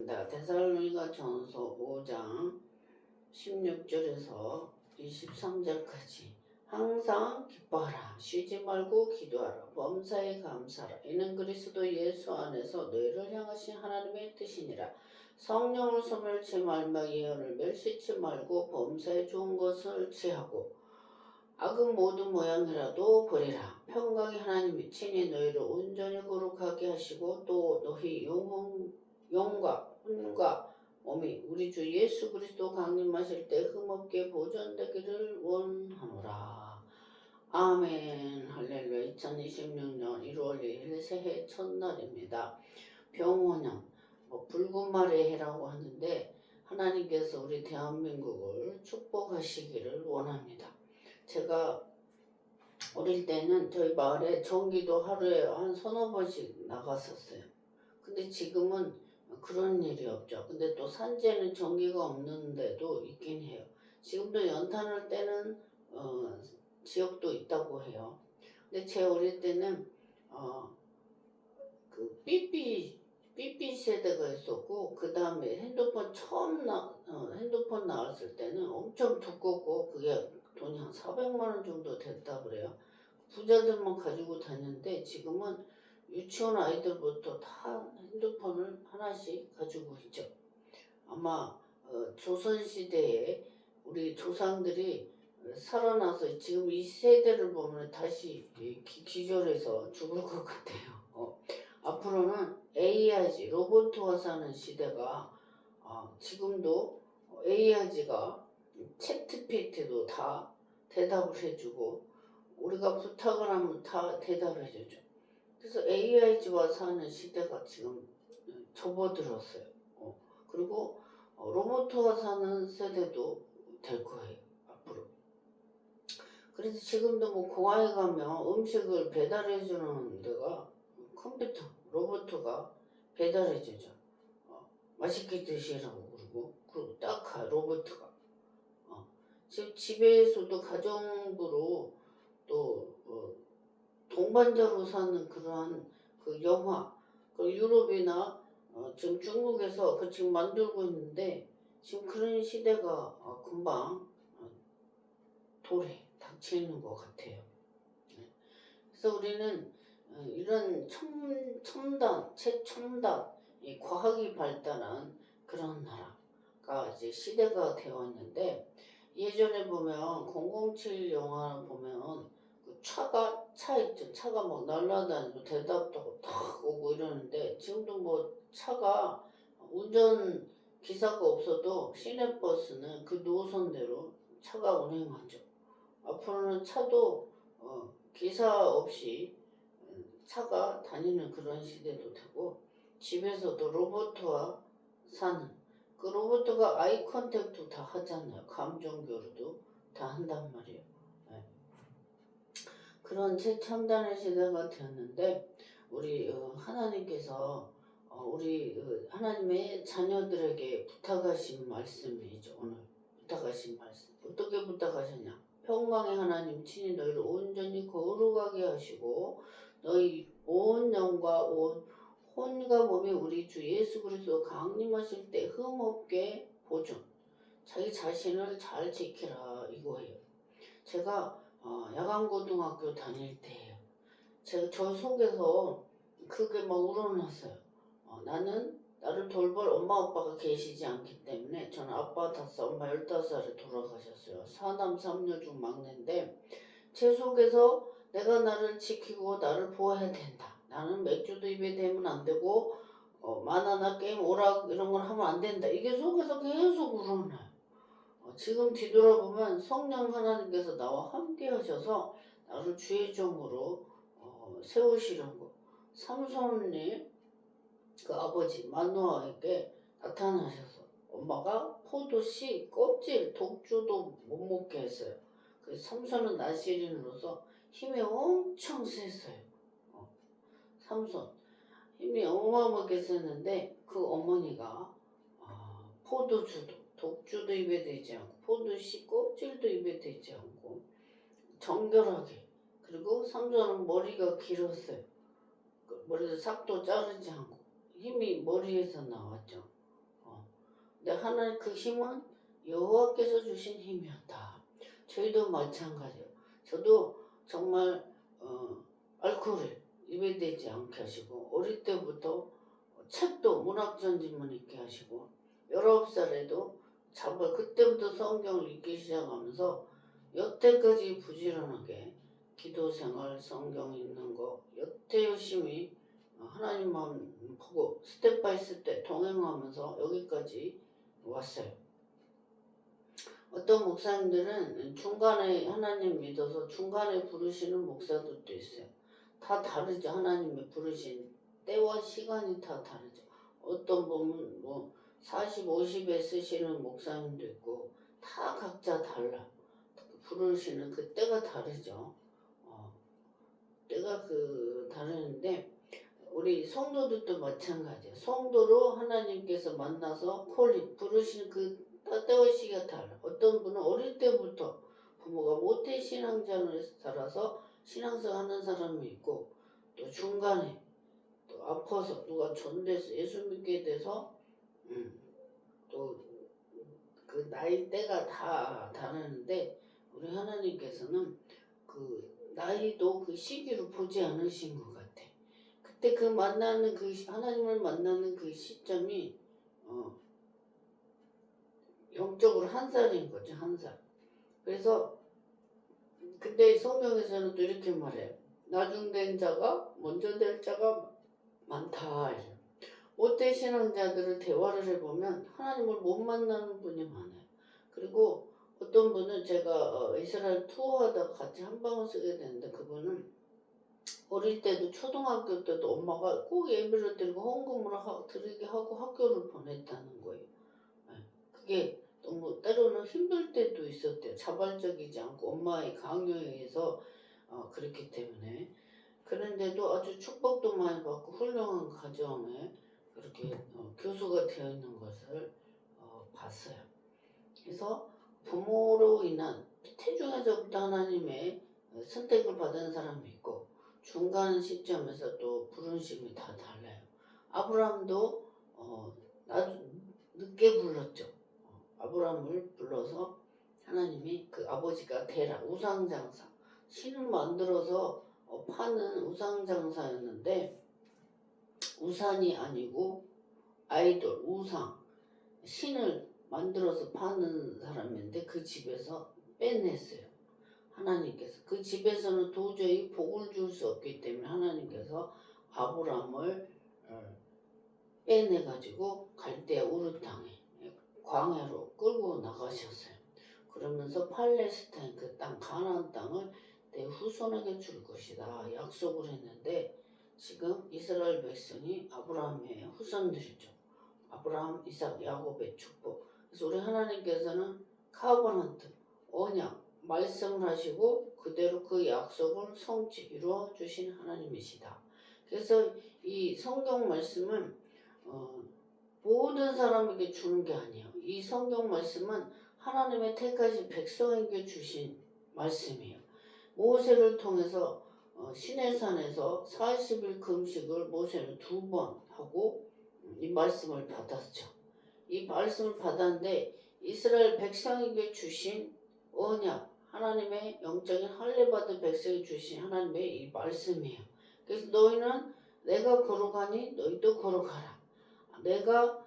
하겠습니다. 데살로니가전서 5장 16절에서 23절까지 항상 기뻐하라, 쉬지 말고 기도하라, 범사에 감사하라. 이는 그리스도 예수 안에서 너희를 향하신 하나님의 뜻이니라. 성령을 소멸치 말며 예언을 멸시치 말고 범사에 좋은 것을 취하고 악은 모든 모양이라도 버리라. 평강의 하나님이 친히 너희를 온전히 거룩하게 하시고 또 너희 영과 혼과 몸이 우리 주 예수 그리스도 강림하실 때 흠없게 보존되기를 원하노라. 아멘. 할렐루야. 2026년 1월 2일 새해 첫날입니다. 병원형 붉은 말의 해라고 하는데 하나님께서 우리 대한민국을 축복하시기를 원합니다. 제가 어릴 때는 저희 마을에 전기도 하루에 한 서너 번씩 나갔었어요. 근데 지금은 그런 일이 없죠. 근데 또 산지에는 전기가 없는데도 있긴 해요. 지금도 연탄을 떼는 지역도 있다고 해요. 근데 제 어릴 때는 그 삐삐 세대가 있었고, 그 다음에 핸드폰 핸드폰 나왔을 때는 엄청 두껍고 그게 돈이 한 400만 원 정도 됐다 그래요. 부자들만 가지고 다녔는데 지금은 유치원 아이들부터 다 핸드폰을 하나씩 가지고 있죠. 아마 조선시대에 우리 조상들이 살아나서 지금 이 세대를 보면 다시 기절해서 죽을 것 같아요. 앞으로는 AI지, 로봇과 사는 시대가 지금도 AI가 챗GPT도 다 대답을 해주고 우리가 부탁을 하면 다 대답을 해주죠. 그래서 AI와 사는 시대가 지금 접어들었어요. 그리고 로봇과 사는 세대도 될 거예요, 앞으로. 그래서 지금도 뭐 공항에 가면 음식을 배달해주는 데가 컴퓨터, 로봇가 배달해주죠. 맛있게 드시라고 그리고 딱 로봇가. 지금 집에서도 가정부로 또 동반자로 사는 그러한 그 영화, 그 유럽이나 지금 중국에서 그 지금 만들고 있는데 지금 그런 시대가 금방 돌에 닥치는 것 같아요. 그래서 우리는 이런 첨단, 최첨단 이 과학이 발달한 그런 나라가 이제 시대가 되었는데, 예전에 보면 007 영화 보면 그 차 있죠. 차가 막 날아다니고 대답도 하고 탁 오고 이러는데 지금도 뭐 차가 운전 기사가 없어도 시내버스는 그 노선대로 차가 운행하죠. 앞으로는 차도 기사 없이 차가 다니는 그런 시대도 되고, 집에서도 로봇과 사는 그 로봇가 아이 컨택도 다 하잖아요. 감정 교류도 다 한단 말이에요. 네. 그런 최첨단의 시대가 되었는데 우리 하나님께서 우리 하나님의 자녀들에게 부탁하신 말씀이죠. 오늘 부탁하신 말씀. 어떻게 부탁하셨냐? 평강의 하나님 친히 너희를 온전히 거룩하게 하시고 너희 온 영과 온 혼과 몸이 우리 주 예수 그리스도 강림하실 때 흠없게 보존. 자기 자신을 잘 지키라 이거예요. 제가 야간고등학교 다닐 때예요. 제가 저 속에서 그게 막 우러났어요. 나는 나를 돌볼 엄마 아빠가 계시지 않기 때문에 저는 아빠 5살, 엄마 15살에 돌아가셨어요. 4남 3녀 중 막내인데 제 속에서 내가 나를 지키고 나를 보아야 된다. 나는 맥주도 입에 대면 안 되고 만화나 게임 오락 이런 걸 하면 안 된다. 이게 속에서 계속 우러나요. 지금 뒤돌아보면 성령 하나님께서 나와 함께 하셔서 나를 주의 종으로 세우시려고 삼손이 그 아버지 마노아에게 나타나셔서 엄마가 포도씨 껍질 독주도 못 먹게 했어요. 그래서 삼손은 나시린으로서 힘이 엄청 셌어요. 삼손 힘이 어마어마하게 셌는데 그 어머니가 포도주도 독주도 입에 대지 않고 포도씨 껍질도 입에 대지 않고 정결하게, 그리고 삼손은 머리가 길었어요. 머리도 싹도 자르지 않고 힘이 머리에서 나왔죠. 근데 하나님 그 힘은 여호와께서 주신 힘이었다. 저희도 마찬가지예요. 저도 정말 알코올을 입에 대지 않게 하시고 어릴 때부터 책도 문학전지문 읽게 하시고 19살에도 자발 그때부터 성경을 읽기 시작하면서 여태까지 부지런하게 기도생활 성경 읽는 거 여태 열심히 하나님 마음 보고 스텝 바이 스텝 동행하면서 여기까지 왔어요. 어떤 목사님들은 중간에 하나님 믿어서 중간에 부르시는 목사들도 있어요. 다 다르죠. 하나님이 부르신 때와 시간이 다 다르죠. 어떤 분은 뭐 40, 50에 쓰시는 목사님도 있고 다 각자 달라. 부르시는 그 때가 다르죠. 때가 다르는데 우리 성도들도 마찬가지예요. 성도로 하나님께서 만나서 부르시는 그 때와 시기가 달라. 어떤 분은 어릴 때부터 부모가 모태 신앙자를 살아서 신앙생활 하는 사람이 있고 또 중간에 또 아파서 누가 전돼서 예수 믿게 돼서 또 그 나이대가 다 다르는데 우리 하나님께서는 그 나이도 그 시기로 보지 않으신 것 같아. 그때 그 만나는 하나님을 만나는 그 시점이 영적으로 한 살인 거죠. 한 살. 그래서 근데 성경에서는 또 이렇게 말해요. 나중된 자가 먼저 될 자가 많다. 모태 신앙자들을 대화를 해보면 하나님을 못 만나는 분이 많아요. 그리고 어떤 분은 제가 이스라엘 투어하다가 같이 한 방을 쓰게 됐는데 그분은 어릴 때도 초등학교 때도 엄마가 꼭 예배를 드리고 헌금을 드리게 하고 학교를 보냈다는 거예요. 그게 너무 때로는 힘들 때도 있었대요. 자발적이지 않고 엄마의 강요에 의해서 그렇기 때문에. 그런데도 아주 축복도 많이 받고 훌륭한 가정에 그렇게 교수가 되어 있는 것을 봤어요. 그래서 부모로 인한 태중에서부터 하나님의 선택을 받은 사람이 있고 중간 시점에서 또 부르심이 다 달라요. 아브라함도 늦게 불렀죠. 아브라함을 불러서 하나님이 그 아버지가 데라 우상장사 신을 만들어서 파는 우상장사였는데 우산이 아니고 아이돌 우상 신을 만들어서 파는 사람인데 그 집에서 빼냈어요. 하나님께서 그 집에서는 도저히 복을 줄 수 없기 때문에 하나님께서 아브라함을 빼내가지고 갈대아 우르 땅에 광야로 끌고 나가셨어요. 그러면서 팔레스타인 그 땅 가나안 땅을 내 후손에게 줄 것이다 약속을 했는데 지금 이스라엘 백성이 아브라함의 후손들이죠. 아브라함, 이삭, 야곱의 축복. 그래서 우리 하나님께서는 카버넌트, 언약, 말씀을 하시고 그대로 그 약속을 성취 이루어 주신 하나님이시다. 그래서 이 성경 말씀은 모든 사람에게 주는 게 아니에요. 이 성경 말씀은 하나님의 택하신 백성에게 주신 말씀이에요. 모세를 통해서 시내산에서 40일 금식을 모세는 2번 하고 이 말씀을 받았죠. 이 말씀을 받았는데 이스라엘 백성에게 주신 언약, 하나님의 영적인 할례받은 백성에게 주신 하나님의 이 말씀이에요. 그래서 너희는 내가 걸어가니 너희도 걸어가라. 내가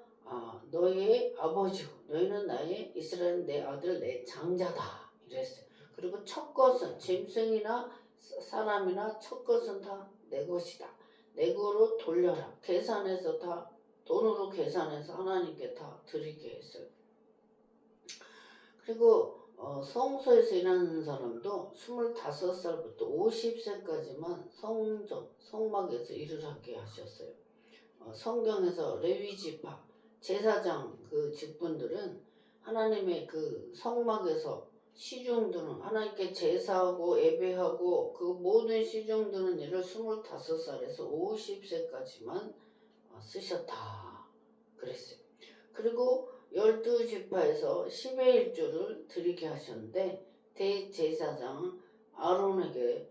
너희의 아버지고 너희는 나의 이스라엘 내 아들 내 장자다 이랬어요. 그리고 첫 것은 짐승이나 사람이나 첫 것은 다 내 것이다. 내 거로 돌려라. 계산해서 다 돈으로 계산해서 하나님께 다 드리게 했어요. 그리고 성소에서 일하는 사람도 25살부터 50세까지만 성막에서 일을 하게 하셨어요. 성경에서 레위 지파 제사장 그 직분들은 하나님의 그 성막에서 시중들은 하나님께 제사하고 예배하고 그 모든 시중드는 일을 25살에서 50세까지만 쓰셨다 그랬어요. 그리고 12지파에서 10의 1조를 드리게 하셨는데 대제사장 아론에게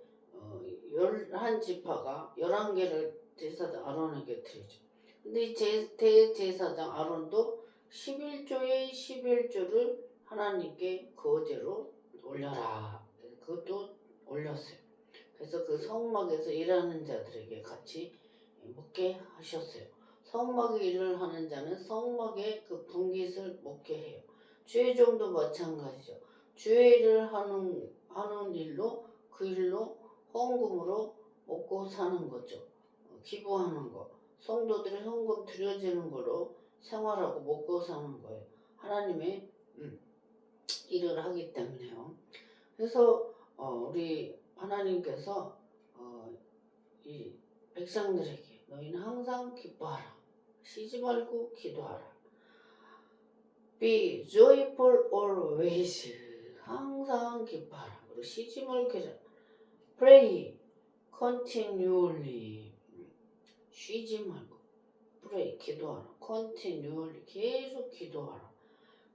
11지파가 11개를 제사장 아론에게 드리죠. 근데 이 대제사장 아론도 11조의 11조를 하나님께 거제로 올려라. 그것도 올렸어요. 그래서 그 성막에서 일하는 자들에게 같이 먹게 하셨어요. 성막에 일을 하는 자는 성막의 그 분깃을 먹게 해요. 주의종도 마찬가지죠. 주의 일을 하는 일로 그 일로 헌금으로 먹고 사는 거죠. 기부하는 거. 성도들이 헌금 드려지는 거로 생활하고 먹고 사는 거예요. 하나님의 일을 하기 때문에요. 그래서 우리 하나님께서 이 백성들에게 너희는 항상 기뻐하라. 쉬지 말고 기도하라. Be joyful always. 항상 기뻐하라. 그리고 쉬지 말고 기도하라. Pray continually. 쉬지 말고 pray 기도하라. continually 계속 기도하라.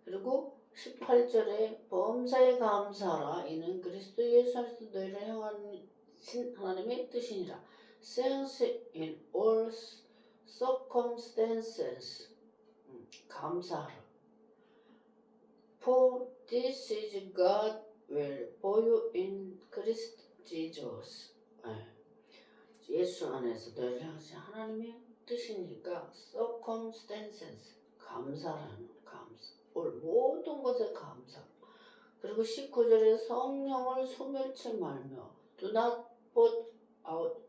그리고 18절에 범사에 감사하라. 이는 그리스도 예수 안에서 너희를 향한 하나님의 뜻이니라. Thanks in all circumstances. 감사하라. For this is God will for you in Christ Jesus. 예수 안에서 너희를 향하신 하나님의 뜻이니까 circumstances 감사라는 감사. 모든 것에 감사. 그리고 19절에 성령을 소멸치 말며 do not put out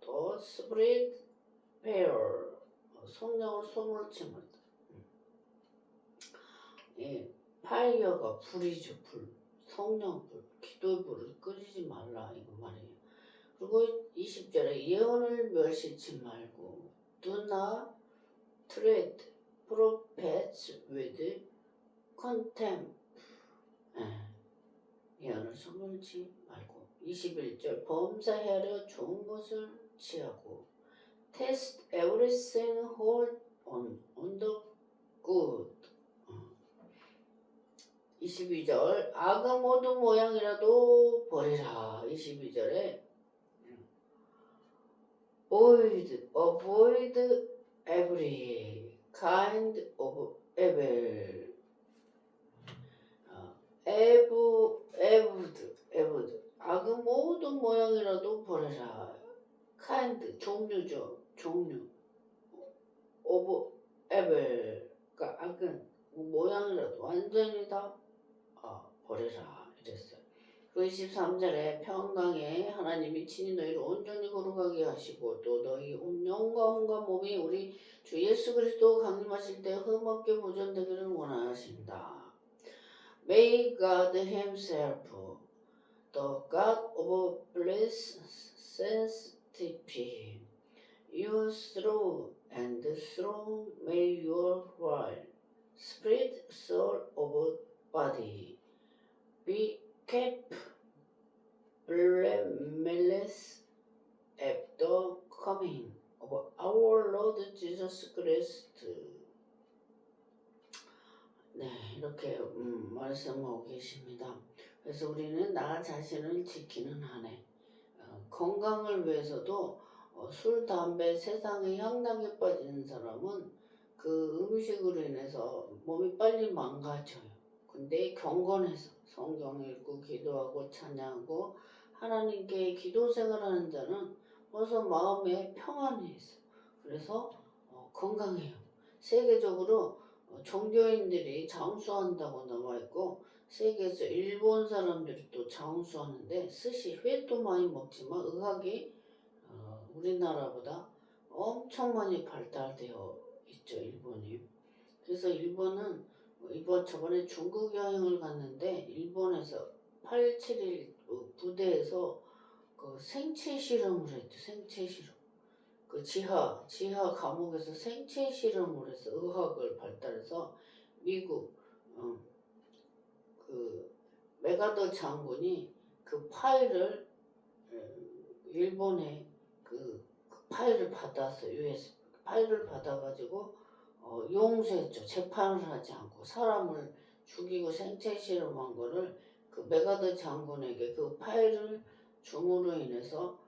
the spirit fire. 성령을 소멸치 말다. 파이어가 불이죠. 불. 성령 불. 기도의 불을 끄지 말라 이거 말이에요. 그리고 20절에 예언을 멸시치 말고 do not treat prophets with contempt. 예언을 소멸치 말고 21절 범사하려 좋은 것을 취하고 test everything hold on the good. 22절 악의 모든 모양이라도 버리라. 22절에 avoid every kind of evil. 악의 모든 모양이라도 버려라. kind 종류죠. 종류. of evil. 그러니까 악은 모양이라도 완전히 다 버려라 이랬어요. 그 23절에 평강에 하나님이 친히 너희를 온전히 거룩하게 하시고 또 너희 온 영과 혼과 몸이 우리 주 예수 그리스도 강림하실 때 흠없게 보존되기를 원하신다. May God himself, the God of bliss, sanctify you through and through may your whole spirit, soul, of body be kept blameless at the coming of our Lord Jesus Christ. 네, 이렇게 말씀하고 계십니다. 그래서 우리는 나 자신을 지키는 한 해 건강을 위해서도 술, 담배, 세상에 향락에 빠지는 사람은 그 음식으로 인해서 몸이 빨리 망가져요. 근데 경건해서 성경 읽고 기도하고 찬양하고 하나님께 기도 생활하는 자는 벌써 마음에 평안이 있어. 그래서 건강해요. 세계적으로 종교인들이 장수한다고 나와 있고 세계에서 일본 사람들이 또 장수하는데 스시 회도 많이 먹지만 의학이 우리나라보다 엄청 많이 발달되어 있죠. 일본이. 그래서 일본은 저번에 중국 여행을 갔는데 일본에서 8-7일 부대에서 그 생체 실험을 했죠. 생체 실험. 그 지하 감옥에서 생체 실험을 해서 의학을 발달해서 미국 그 메가더 장군이 그 파일을 일본에 그 파일을 받았어요. US 파일을 받아가지고 용서했죠. 재판을 하지 않고 사람을 죽이고 생체 실험한 거를 그 메가더 장군에게 그 파일을 줌으로 인해서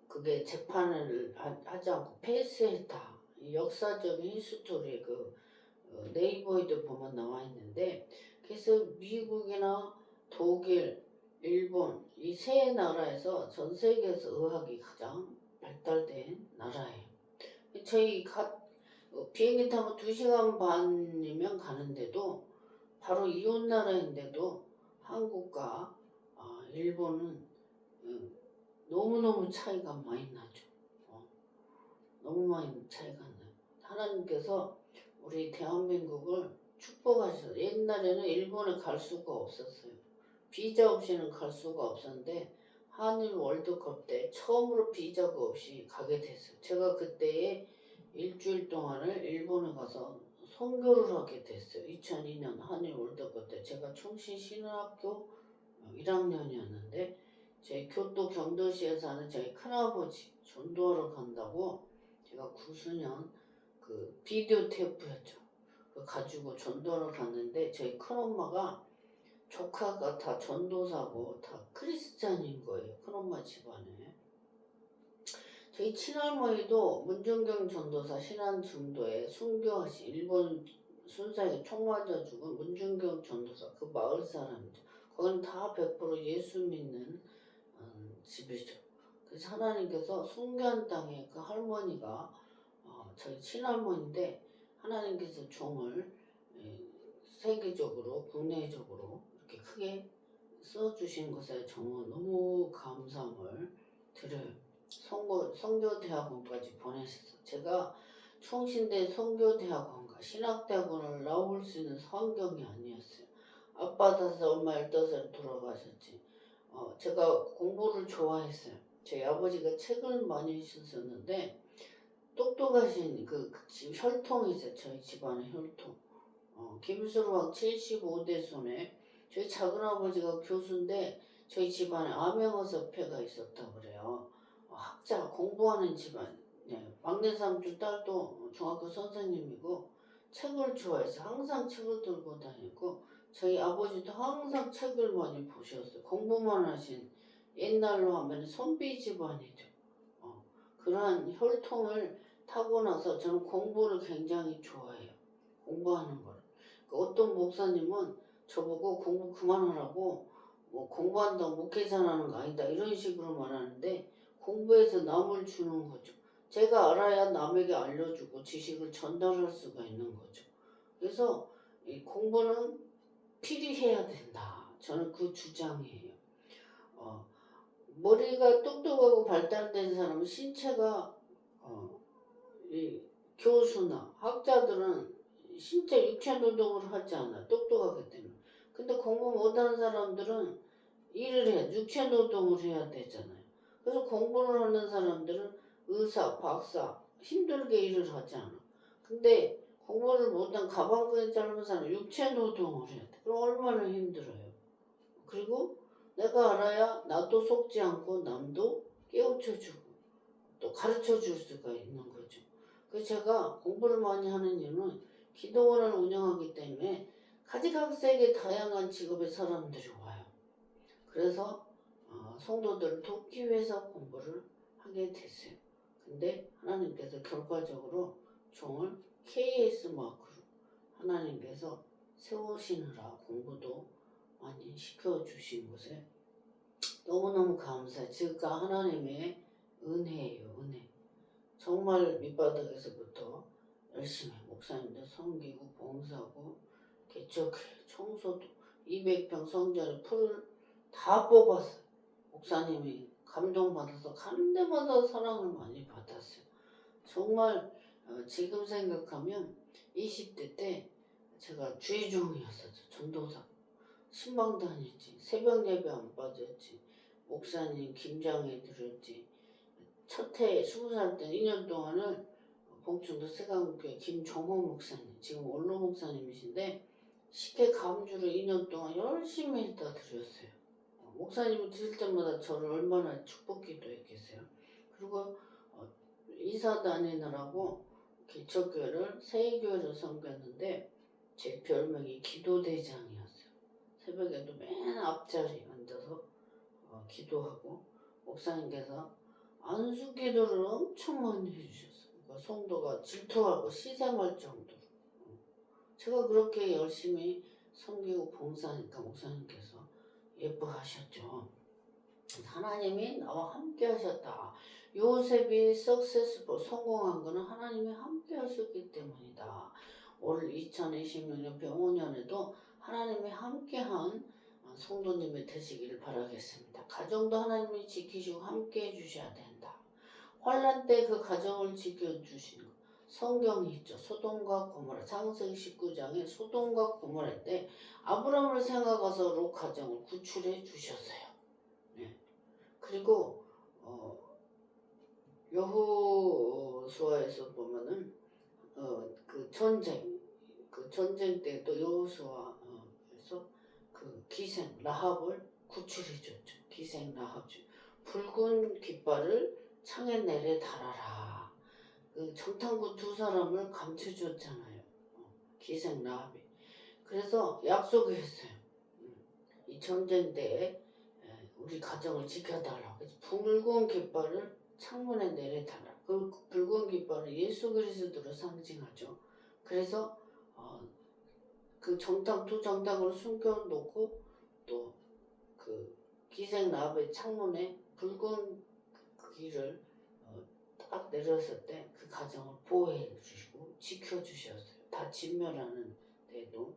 그게 재판을 하지 않고 패스했다. 이 역사적인 히스토리 네이버에도 보면 나와 있는데, 그래서 미국이나 독일, 일본 이 세 나라에서 전 세계에서 의학이 가장 발달된 나라예요. 저희 비행기 타면 2시간 반이면 가는데도 바로 이웃 나라인데도 한국과 일본은 너무너무 차이가 많이 나죠. 너무 많이 차이가 나요. 하나님께서 우리 대한민국을 축복하셔서, 옛날에는 일본에 갈 수가 없었어요. 비자 없이는 갈 수가 없었는데 한일 월드컵 때 처음으로 비자가 없이 가게 됐어요. 제가 그때에 일주일 동안을 일본에 가서 선교를 하게 됐어요. 2002년 한일 월드컵 때 제가 충신신학교 1학년이었는데 제 교토 경도시에 사는 저희 큰아버지 전도하러 간다고 제가 9수년 비디오 테이프였죠. 가지고 전도하러 갔는데 저희 큰엄마가 조카가 다 전도사고 다 크리스찬인 거예요. 큰엄마 집안에. 저희 친할머니도 문중경 전도사 신안중도에 순교하신 일본 순사에게 총 맞아 죽은 문중경 전도사 그 마을 사람이죠. 거기는 다 100% 예수 믿는 집이죠. 그래서 하나님께서 순교한 땅에 그 할머니가 저희 친할머니인데 하나님께서 종을 세계적으로 국내적으로 이렇게 크게 써주신 것에 정말 너무 감사함을 드려요. 성교대학원까지 보내셔서 제가 충신대 성교대학원과 신학대학원을 나올 수 있는 환경이 아니었어요. 아빠 5살 엄마 15살에 돌아가셨지. 제가 공부를 좋아했어요. 저희 아버지가 책을 많이 쓰셨는데 똑똑하신 혈통이세요. 저희 집안의 혈통. 김수로왕 75대 손에 저희 작은아버지가 교수인데 저희 집안에 암행어사패가 있었다고 그래요. 학자 공부하는 집안. 네, 막내 삼촌 딸도 중학교 선생님이고 책을 좋아해서 항상 책을 들고 다니고 저희 아버지도 항상 책을 많이 보셨어요. 공부만 하신 옛날로 하면 선비 집안이죠. 그러한 혈통을 타고나서 저는 공부를 굉장히 좋아해요. 공부하는 걸. 어떤 목사님은 저보고 공부 그만하라고 공부한다고 목회 잘하는 거 아니다 이런 식으로 말하는데 공부해서 남을 주는 거죠. 제가 알아야 남에게 알려주고 지식을 전달할 수가 있는 거죠. 그래서 이 공부는 필히 해야 된다. 저는 그 주장이에요. 머리가 똑똑하고 발달된 사람은 신체가 이 교수나 학자들은 신체 육체 노동을 하지 않아. 똑똑하기 때문에. 근데 공부 못하는 사람들은 일을 해. 육체 노동을 해야 되잖아요. 그래서 공부를 하는 사람들은 의사, 박사 힘들게 일을 하지 않아. 근데 공부를 못한 가방끈이 짧은 사람은 육체 노동을 해야 돼. 그럼 얼마나 힘들어요. 그리고 내가 알아야 나도 속지 않고 남도 깨우쳐주고 또 가르쳐줄 수가 있는 거죠. 그래서 제가 공부를 많이 하는 이유는 기도원을 운영하기 때문에 가지각색의 다양한 직업의 사람들이 와요. 그래서 성도들을 돕기 위해서 공부를 하게 됐어요. 근데 하나님께서 결과적으로 종을 KS 마크로 하나님께서 세우시느라 공부도 많이 시켜주신 것에 너무너무 감사해요. 즉 하나님의 은혜예요. 은혜. 정말 밑바닥에서부터 열심히 목사님들 섬기고 봉사하고 개척해 청소도 200평 성전에 풀을 다 뽑았어요. 목사님이 감동받아서 가는 데마다 사랑을 많이 받았어요. 정말 지금 생각하면 20대 때 제가 주의종이었었죠. 전도사. 신방 다녔지. 새벽 예배 안 빠졌지. 목사님 김장에 들었지. 첫해 20살 때 2년 동안은 봉충도 세강교회 김종호 목사님, 지금 원로 목사님이신데 식혜 감주를 2년 동안 열심히 했다 드렸어요. 목사님이 드릴 때마다 저를 얼마나 축복 기도했겠어요. 그리고 이사 다니느라고 개척교회를 세교회를 섬겼는데 제 별명이 기도대장이었어요. 새벽에도 맨 앞자리에 앉아서 기도하고 목사님께서 안수 기도를 엄청 많이 해주셨어요. 성도가 질투하고 시샘할 정도로 제가 그렇게 열심히 섬기고 봉사하니까 목사님께서 예뻐하셨죠. 하나님이 나와 함께 하셨다. 요셉이 석세스풀 성공한 거는 하나님이 함께 하셨기 때문이다. 올 2026년 병원년에도 하나님이 함께한 성도님이 되시기를 바라겠습니다. 가정도 하나님이 지키시고 함께 해주셔야 된다. 환란 때 그 가정을 지켜주시는 것. 성경이 있죠. 소돔과 고모라. 창세기 19장에 소돔과 고모라 때 아브라함을 생각해서 롯 가정을 구출해 주셨어요. 네. 그리고 여호수아에서 보면은 그 전쟁 때 또 여호수아에서 그 기생 라합을 구출해 줬죠. 기생 라합. 붉은 깃발을 창에 내려 달아라. 그 정탐구 두 사람을 감춰줬잖아요. 기생 라합이. 그래서 약속을 했어요. 이 전쟁 때 우리 가정을 지켜달라고. 그래서 붉은 깃발을 창문에 내려달라. 그 붉은 깃발은 예수 그리스도를 상징하죠. 그래서 그 두 정탐을 숨겨놓고 또 그 기생 라합의 창문에 붉은 길을 딱 내렸을 때 그 가정을 보호해 주시고 지켜주셨어요. 다 진멸하는 데도.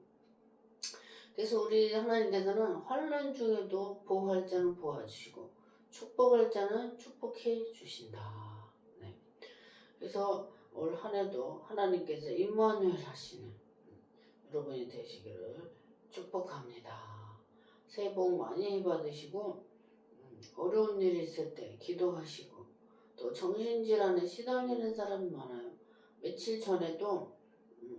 그래서 우리 하나님께서는 환난 중에도 보호할 자는 보호해주시고 축복할 자는 축복해 주신다. 네. 그래서 올 한해도 하나님께서 임마누엘 하시는 여러분이 되시기를 축복합니다. 새해 복 많이 받으시고 어려운 일이 있을 때 기도하시고 또 정신질환에 시달리는 사람이 많아요. 며칠 전에도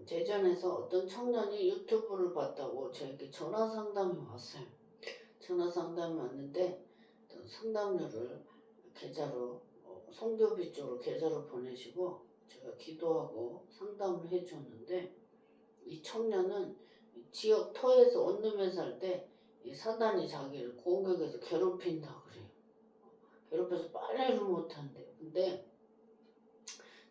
대전에서 어떤 청년이 유튜브를 봤다고 저에게 전화 상담이 왔어요. 전화 상담이 왔는데 상담료를 계좌로 성교비 쪽으로 계좌로 보내시고 제가 기도하고 상담을 해줬는데 이 청년은 지역 터에서 원룸에 살 때 사단이 자기를 공격해서 괴롭힌다 그래요. 괴롭혀서 빨래를 못한대요. 근데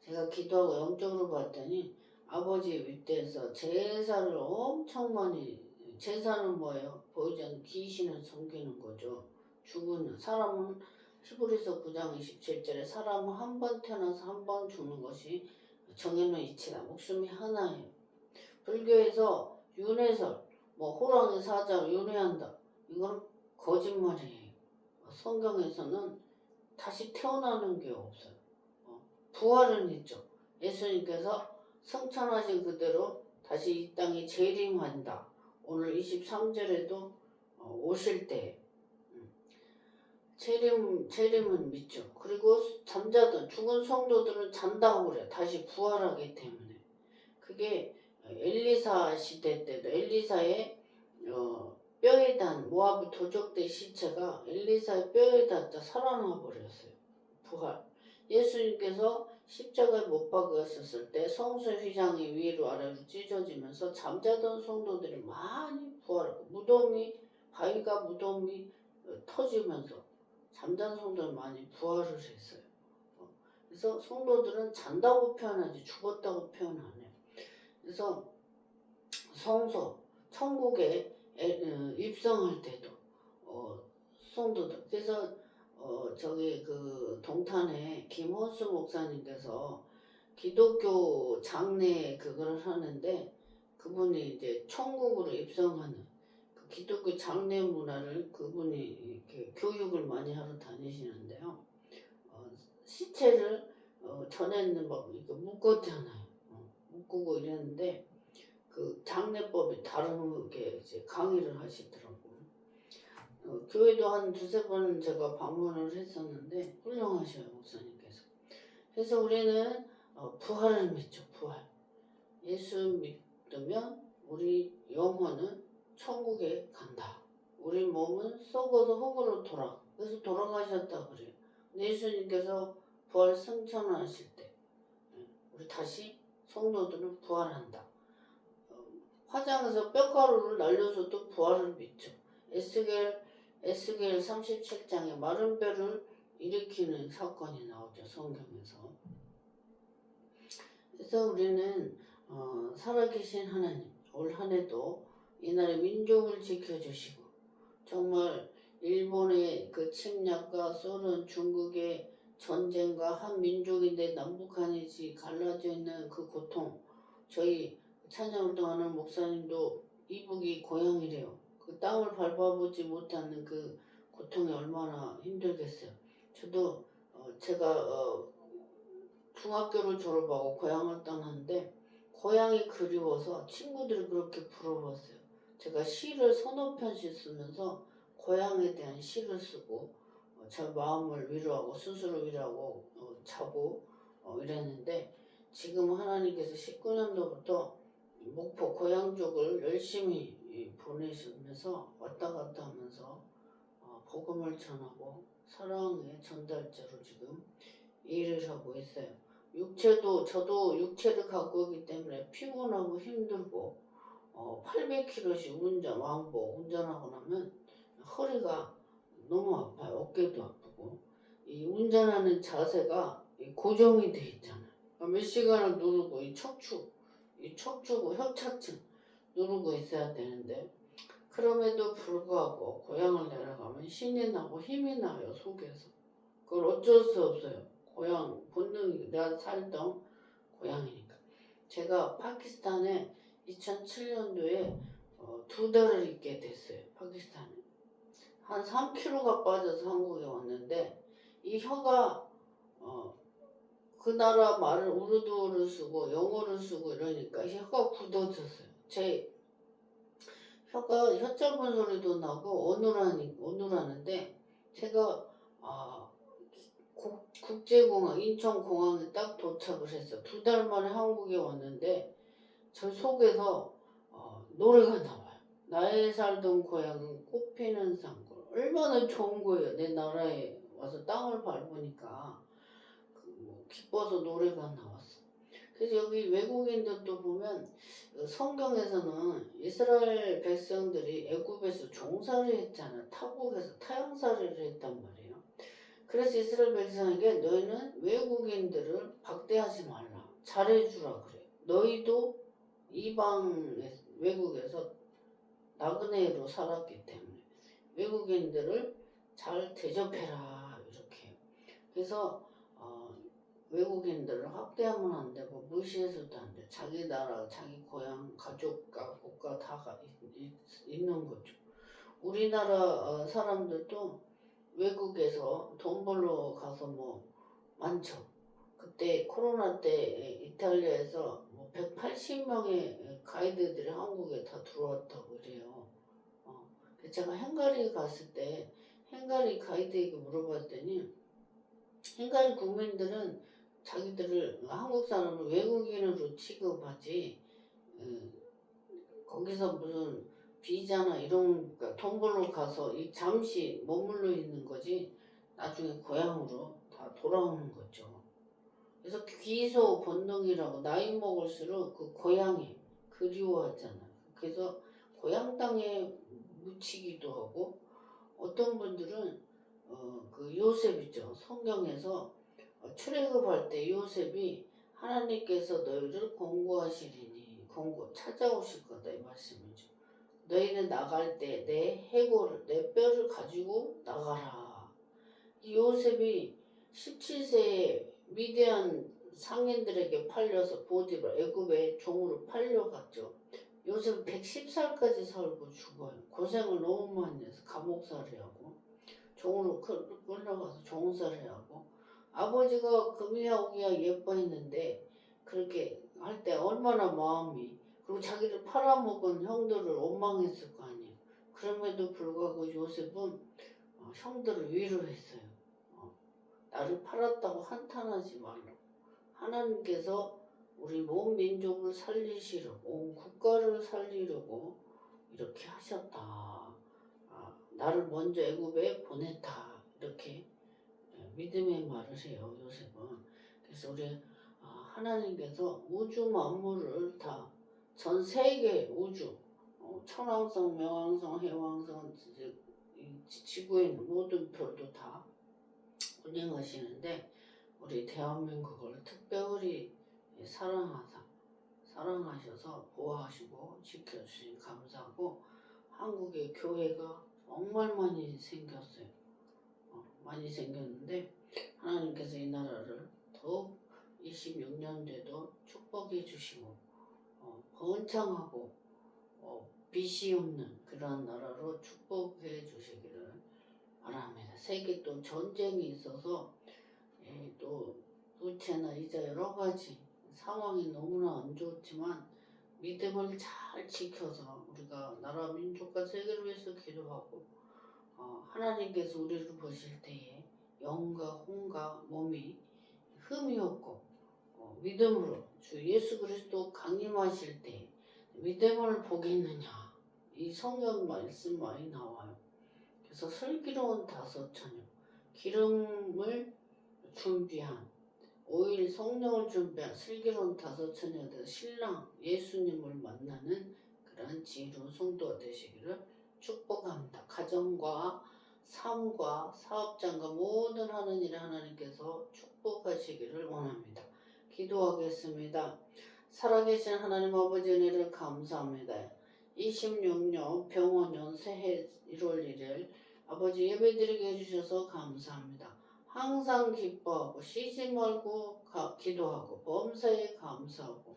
제가 기도하고 영적으로 봤더니 아버지 윗대에서 제사를 엄청 많이. 제사는 뭐예요? 보이지 않는 귀신을 섬기는 거죠. 죽은 사람은 히브리서 9장 27절에 사람은 한 번 태어나서 한 번 죽는 것이 정해놓은 이치다. 목숨이 하나예요. 불교에서 윤회설, 호랑이 사자 윤회한다. 이건 거짓말이에요. 성경에서는 다시 태어나는 게 없어요. 부활은 있죠. 예수님께서 성천하신 그대로 다시 이 땅에 재림한다. 오늘 23절에도 오실 때 재림은 믿죠. 그리고 잠자던 죽은 성도들은 잔다고 그래요. 다시 부활하기 때문에. 그게 엘리사 시대 때도 엘리사의 뼈에 단 모아브 도적대 시체가 엘리사의 뼈에 닿자 살아나 버렸어요. 부활. 예수님께서 십자가에 못 박으셨을 때 성소 휘장이 위로 아래로 찢어지면서 잠자던 성도들이 많이 부활하고 바위가 무덤이 터지면서 잠자는 성도들이 많이 부활을 했어요. 그래서 성도들은 잔다고 표현하지 죽었다고 표현 안 해요. 그래서 성소, 천국에 입성할 때도 성도들. 그래서 저기 그 동탄에 김호수 목사님께서 기독교 장례 그걸 하는데 그분이 이제 천국으로 입성하는 그 기독교 장례 문화를 그분이 이렇게 교육을 많이 하러 다니시는데요. 시체를 전에는 막 이렇게 묶었잖아요. 묶고 이랬는데 그 장례법이 다르게 이제 강의를 하시더라고요. 교회도 한 두세 번 제가 방문을 했었는데 훌륭하셔요 목사님께서. 그래서 우리는 부활을 믿죠. 부활. 예수 믿으면 우리 영혼은 천국에 간다. 우리 몸은 썩어서 흙으로 그래서 돌아가셨다 그래요. 예수님께서 부활 승천하실 때 우리 다시 성도들은 부활한다. 화장에서 뼈가루를 날려서도 부활을 믿죠. 에스겔 37장에 마른 뼈를 일으키는 사건이 나오죠. 성경에서. 그래서 우리는 살아계신 하나님, 올 한해도 이 나라의 민족을 지켜주시고 정말 일본의 그 침략과 소련, 중국의 전쟁과 한 민족인데 남북한이 갈라져 있는 그 고통, 저희 찬양운동하는 목사님도 이북이 고향이래요. 그 땅을 밟아보지 못하는 그 고통이 얼마나 힘들겠어요. 저도 제가 중학교를 졸업하고 고향을 떠났는데 고향이 그리워서 친구들이 그렇게 부러웠어요. 제가 시를 서너 편씩 쓰면서 고향에 대한 시를 쓰고 제 마음을 위로하고 스스로 위로하고 자고 이랬는데 지금 하나님께서 19년도부터 목포 고향 쪽을 열심히 보내시면서 왔다 갔다 하면서 복음을 전하고 사랑의 전달자로 지금 일을 하고 있어요. 저도 육체를 갖고 있기 때문에 피곤하고 힘들고 800km씩 왕복 운전하고 나면 허리가 너무 아파요. 어깨도 아프고 이 운전하는 자세가 고정이 돼 있잖아요. 몇 시간을 누르고 이 척추고 협차층 누르고 있어야 되는데 그럼에도 불구하고 고향을 내려가면 신이 나고 힘이 나요. 속에서. 그걸 어쩔 수 없어요. 고향 본능이 내가 살던 고향이니까. 제가 파키스탄에 2007년도에 2달을 있게 됐어요. 파키스탄에. 한 3kg가 빠져서 한국에 왔는데 이 혀가 그 나라 말을 우르두를 쓰고 영어를 쓰고 이러니까 혀가 굳어졌어요. 제 혀가 혀 짧은 소리도 나고 어눌하는데 제가 국제공항 인천공항에 딱 도착을 했어요. 2달 만에 한국에 왔는데 저 속에서 노래가 나와요. 나의 살던 고향은 꽃피는 산골. 얼마나 좋은 거예요. 내 나라에 와서 땅을 밟으니까 기뻐서 노래가 나왔어. 그래서 여기 외국인들도 보면 성경에서는 이스라엘 백성들이 애굽에서 종살이 했잖아. 타국에서 타향살이를 했단 말이에요. 그래서 이스라엘 백성에게 너희는 외국인들을 박대하지 말라. 잘해주라 그래. 너희도 이방 외국에서 나그네로 살았기 때문에 외국인들을 잘 대접해라 이렇게. 그래서 외국인들을 학대하면 안 되고 무시해서도 안 돼. 자기 나라, 자기 고향, 가족과 국가 다 있는 거죠. 우리나라 사람들도 외국에서 돈 벌러 가서 많죠. 그때 코로나 때 이탈리아에서 180명의 가이드들이 한국에 다 들어왔다고 그래요. 제가 헝가리 갔을 때 헝가리 가이드에게 물어봤더니 헝가리 국민들은 자기들을 한국 사람을 외국인으로 취급하지 거기서 무슨 비자나 이런 돈 벌러 가서 잠시 머물러 있는 거지 나중에 고향으로 다 돌아오는 거죠. 그래서 귀소 본능이라고 나이 먹을수록 그 고향이 그리워하잖아요. 그래서 고향 땅에 묻히기도 하고 어떤 분들은 그 요셉이죠. 성경에서 출애굽할 때 요셉이 하나님께서 너희를 권고하시리니 찾아오실 거다 이 말씀이죠. 너희는 나갈 때 내 해골을 내 뼈를 가지고 나가라. 이 요셉이 17세에 미디안 상인들에게 팔려서 보디발 애굽의 종으로 팔려갔죠. 요셉 110살까지 살고 죽어요. 고생을 너무 많이 해서 감옥살이 하고 종으로 끌려가서 종살이 하고 아버지가 금이야오기야 예뻐했는데 그렇게 할 때 얼마나 마음이 그리고 자기를 팔아먹은 형들을 원망했을 거 아니에요. 그럼에도 불구하고 요셉은 형들을 위로했어요. 나를 팔았다고 한탄하지 말라고. 하나님께서 우리 온 민족을 살리시려고 온 국가를 살리려고 이렇게 하셨다. 나를 먼저 애굽에 보냈다. 이렇게 믿음의 말을 해요. 요셉은. 그래서 우리 하나님께서 우주 만물을 다 전 세계 우주 천왕성, 명왕성, 해왕성 지구에 있는 모든 별도 다 운행하시는데 우리 대한민국을 특별히 사랑하셔서 보호하시고 지켜주시니 감사하고, 한국의 교회가 정말 많이 생겼어요. 많이 생겼는데 하나님께서 이 나라를 더욱 26년대도 축복해 주시고 번창하고 빚이 없는 그런 나라로 축복해 주시기를 바랍니다. 세계 또 전쟁이 있어서 또 부채나 이자 여러 가지 상황이 너무나 안 좋지만 믿음을 잘 지켜서 우리가 나라 민족과 세계를 위해서 기도하고 하나님께서 우리를 보실 때에 영과 혼과 몸이 흠이 없고 믿음으로 주 예수 그리스도 강림하실 때 믿음을 보겠느냐, 이 성경 말씀 많이 나와요. 그래서 슬기로운 5처녀, 기름을 준비한 오일 성령을 준비한 슬기로운 5처녀들 신랑 예수님을 만나는 그런 지혜로운 성도가 되시기를 축복합니다. 가정과 삶과 사업장과 모든 하는 일에 하나님께서 축복하시기를 원합니다. 기도하겠습니다. 살아계신 하나님 아버지 은혜를 감사합니다. 26년 병원년 새해 1월 1일 아버지 예배드리게 해주셔서 감사합니다. 항상 기뻐하고 쉬지 말고 기도하고 범사에 감사하고,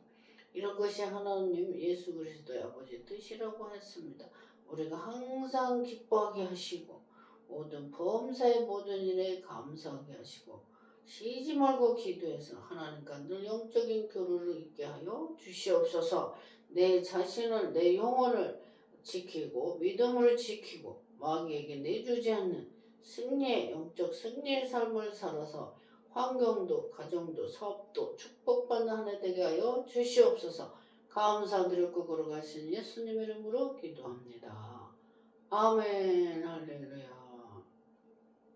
이런 것이 하나님 예수 그리스도의 아버지 뜻이라고 했습니다. 우리가 항상 기뻐하게 하시고 모든 범사의 모든 일에 감사하게 하시고 쉬지 말고 기도해서 하나님과 늘 영적인 교류를 있게 하여 주시옵소서. 내 자신을, 내 영혼을 지키고 믿음을 지키고 마귀에게 내주지 않는 승리의 영적 승리의 삶을 살아서 환경도 가정도 사업도 축복받는 한 해 되게 하여 주시옵소서. 감사드리고 걸어가신 예수님 이름으로 기도합니다. 아멘. 할렐루야.